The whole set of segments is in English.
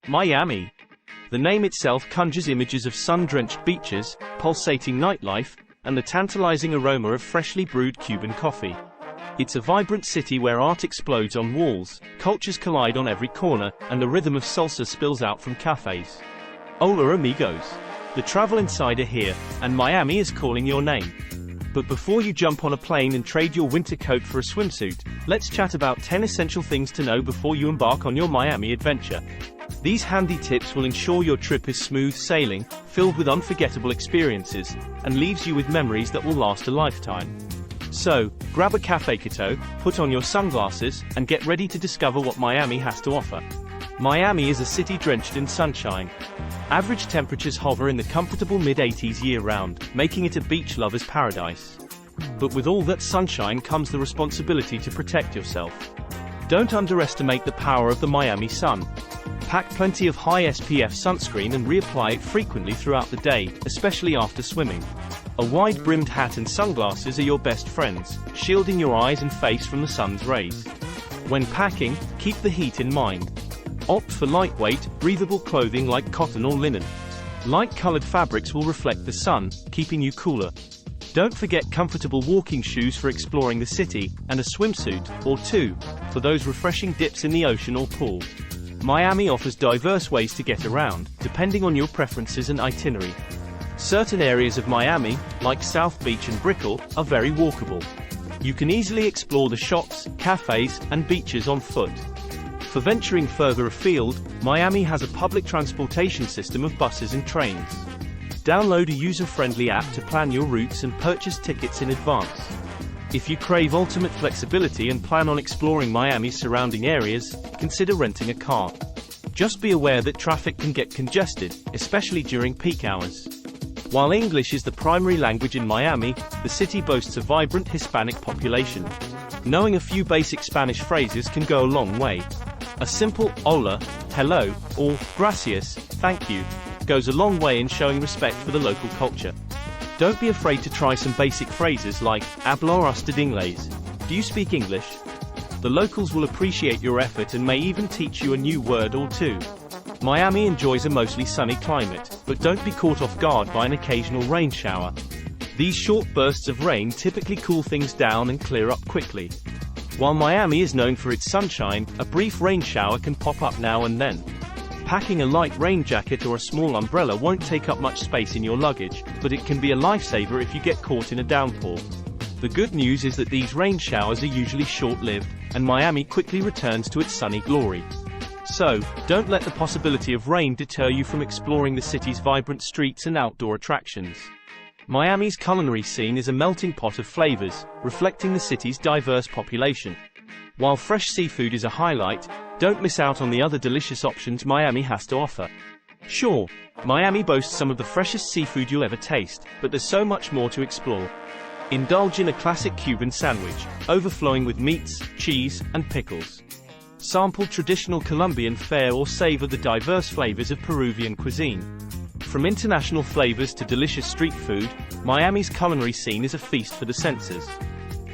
Miami. The name itself conjures images of sun-drenched beaches, pulsating nightlife, and the tantalizing aroma of freshly brewed Cuban coffee. It's a vibrant city where art explodes on walls, cultures collide on every corner, and the rhythm of salsa spills out from cafes. Hola amigos! The travel insider here, and Miami is calling your name. But before you jump on a plane and trade your winter coat for a swimsuit, let's chat about 10 essential things to know before you embark on your Miami adventure. These handy tips will ensure your trip is smooth sailing, filled with unforgettable experiences, and leaves you with memories that will last a lifetime. So, grab a cafecito, put on your sunglasses, and get ready to discover what Miami has to offer. Miami is a city drenched in sunshine. Average temperatures hover in the comfortable mid-80s year-round, making it a beach lover's paradise. But with all that sunshine comes the responsibility to protect yourself. Don't underestimate the power of the Miami sun. Pack plenty of high SPF sunscreen and reapply it frequently throughout the day, especially after swimming. A wide-brimmed hat and sunglasses are your best friends, shielding your eyes and face from the sun's rays. When packing, keep the heat in mind. Opt for lightweight, breathable clothing like cotton or linen. Light-colored fabrics will reflect the sun, keeping you cooler. Don't forget comfortable walking shoes for exploring the city, and a swimsuit, or two, for those refreshing dips in the ocean or pool. Miami offers diverse ways to get around, depending on your preferences and itinerary. Certain areas of Miami, like South Beach and Brickell, are very walkable. You can easily explore the shops, cafes, and beaches on foot. For venturing further afield, Miami has a public transportation system of buses and trains. Download a user-friendly app to plan your routes and purchase tickets in advance. If you crave ultimate flexibility and plan on exploring Miami's surrounding areas, consider renting a car. Just be aware that traffic can get congested, especially during peak hours. While English is the primary language in Miami, the city boasts a vibrant Hispanic population. Knowing a few basic Spanish phrases can go a long way. A simple hola, hello, or gracias, thank you, goes a long way in showing respect for the local culture. Don't be afraid to try some basic phrases like, habla usted inglés? Do you speak English? The locals will appreciate your effort and may even teach you a new word or two. Miami enjoys a mostly sunny climate, but don't be caught off guard by an occasional rain shower. These short bursts of rain typically cool things down and clear up quickly. While Miami is known for its sunshine, a brief rain shower can pop up now and then. Packing a light rain jacket or a small umbrella won't take up much space in your luggage, but it can be a lifesaver if you get caught in a downpour. The good news is that these rain showers are usually short-lived, and Miami quickly returns to its sunny glory. So, don't let the possibility of rain deter you from exploring the city's vibrant streets and outdoor attractions. Miami's culinary scene is a melting pot of flavors, reflecting the city's diverse population. While fresh seafood is a highlight, don't miss out on the other delicious options Miami has to offer. Sure, Miami boasts some of the freshest seafood you'll ever taste, but there's so much more to explore. Indulge in a classic Cuban sandwich, overflowing with meats, cheese, and pickles. Sample traditional Colombian fare or savor the diverse flavors of Peruvian cuisine. From international flavors to delicious street food, Miami's culinary scene is a feast for the senses.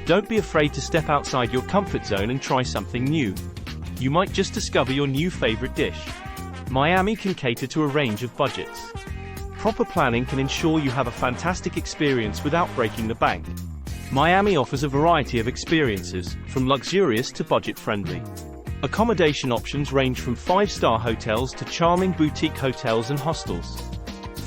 Don't be afraid to step outside your comfort zone and try something new. You might just discover your new favorite dish. Miami can cater to a range of budgets. Proper planning can ensure you have a fantastic experience without breaking the bank. Miami offers a variety of experiences, from luxurious to budget-friendly. Accommodation options range from 5-star hotels to charming boutique hotels and hostels.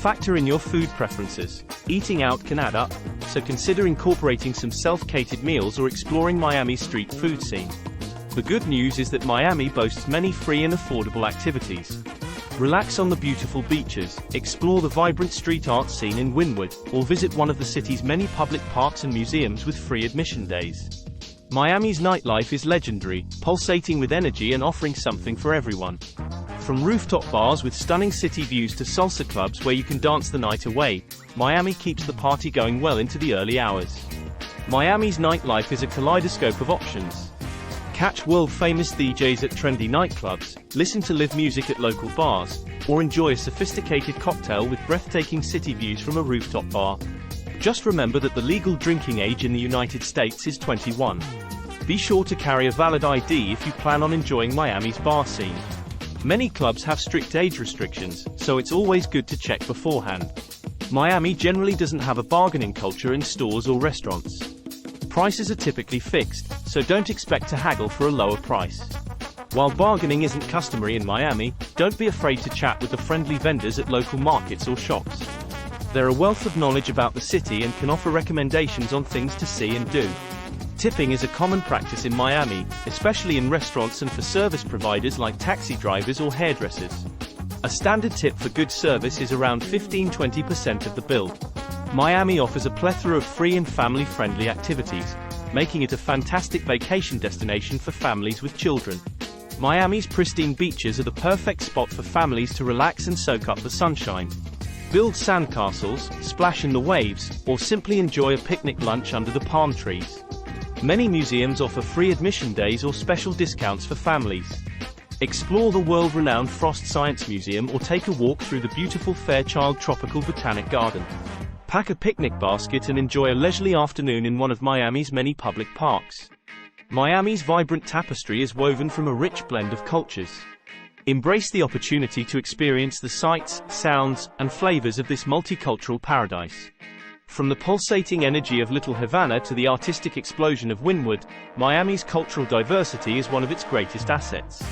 Factor in your food preferences. Eating out can add up, so consider incorporating some self-catered meals or exploring Miami's street food scene. The good news is that Miami boasts many free and affordable activities. Relax on the beautiful beaches, explore the vibrant street art scene in Wynwood, or visit one of the city's many public parks and museums with free admission days. Miami's nightlife is legendary, pulsating with energy and offering something for everyone. From rooftop bars with stunning city views to salsa clubs where you can dance the night away, Miami keeps the party going well into the early hours. Miami's nightlife is a kaleidoscope of options. Catch world-famous DJs at trendy nightclubs, listen to live music at local bars, or enjoy a sophisticated cocktail with breathtaking city views from a rooftop bar. Just remember that the legal drinking age in the United States is 21. Be sure to carry a valid ID if you plan on enjoying Miami's bar scene. Many clubs have strict age restrictions, so it's always good to check beforehand. Miami generally doesn't have a bargaining culture in stores or restaurants. Prices are typically fixed, so don't expect to haggle for a lower price. While bargaining isn't customary in Miami, don't be afraid to chat with the friendly vendors at local markets or shops. They're a wealth of knowledge about the city and can offer recommendations on things to see and do. Tipping is a common practice in Miami, especially in restaurants and for service providers like taxi drivers or hairdressers. A standard tip for good service is around 15–20% of the bill. Miami offers a plethora of free and family-friendly activities, making it a fantastic vacation destination for families with children. Miami's pristine beaches are the perfect spot for families to relax and soak up the sunshine. Build sandcastles, splash in the waves, or simply enjoy a picnic lunch under the palm trees. Many museums offer free admission days or special discounts for families. Explore the world-renowned Frost Science Museum or take a walk through the beautiful Fairchild Tropical Botanic Garden. Pack a picnic basket and enjoy a leisurely afternoon in one of Miami's many public parks. Miami's vibrant tapestry is woven from a rich blend of cultures. Embrace the opportunity to experience the sights, sounds, and flavors of this multicultural paradise. From the pulsating energy of Little Havana to the artistic explosion of Wynwood, Miami's cultural diversity is one of its greatest assets.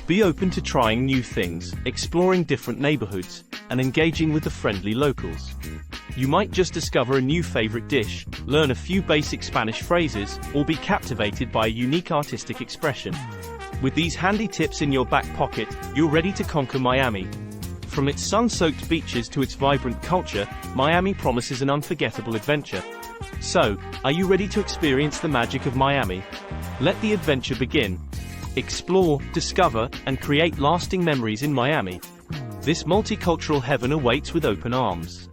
Be open to trying new things, exploring different neighborhoods, and engaging with the friendly locals. You might just discover a new favorite dish, learn a few basic Spanish phrases, or be captivated by a unique artistic expression. With these handy tips in your back pocket, you're ready to conquer Miami. From its sun-soaked beaches to its vibrant culture, Miami promises an unforgettable adventure. So, are you ready to experience the magic of Miami? Let the adventure begin. Explore, discover, and create lasting memories in Miami. This multicultural heaven awaits with open arms.